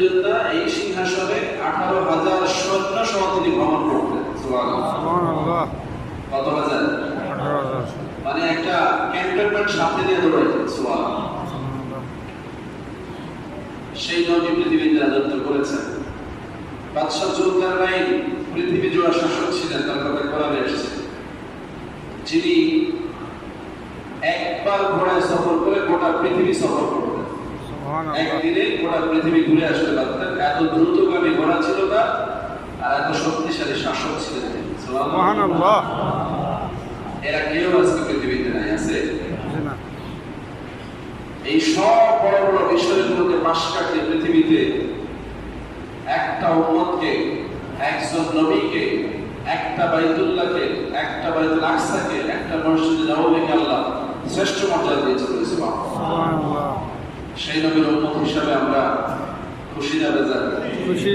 সাইয়্যিদুল্লাহ এই সিংহাসনে 18,000 সৈন্য সহ তিনি ভ্রমণ করতেন। সুবহানাল্লাহ। কত হাজার? 18,000। মানে একটা ক্যান্টনমেন্ট সামনে দিয়ে দৌড়াইতেন। সুবহানাল্লাহ। সেই নবী পৃথিবীতে রাজত্ব করেছেন। বাদশাহ জুলকারনাইন পৃথিবী জোড়া শাসক ছিলেন, তার কথা কোরআনে এসেছে। যিনি একবার ঘোড়ায় সফর করে গোটা পৃথিবী সফর করতেন। একদিনে গোটা পৃথিবী ঘুরে আসতে পারতেন। এত দ্রুতগামী ঘোড়া ছিল তার, আর এত শক্তিশালী শাসক ছিলেন তিনি। সুবহানাল্লাহ। এরা কেউ আজকে পৃথিবীতে নাই, আছে? এই সব বড় বড় বিষয়গুলোকে পাশ কাটিয়ে পৃথিবীতে একটা উম্মতকে, একজন নবীকে, একটা বাইতুল্লাহকে, একটা বাইতুল আকসাকে, একটা মসজিদে নববীকে আল্লাহ শ্রেষ্ঠ মর্যাদা দিয়েছেন। সুবহানাল্লাহ। সেই নবীর উম্মত হিসাবে আমরা খুশি না বেজার? খুশি।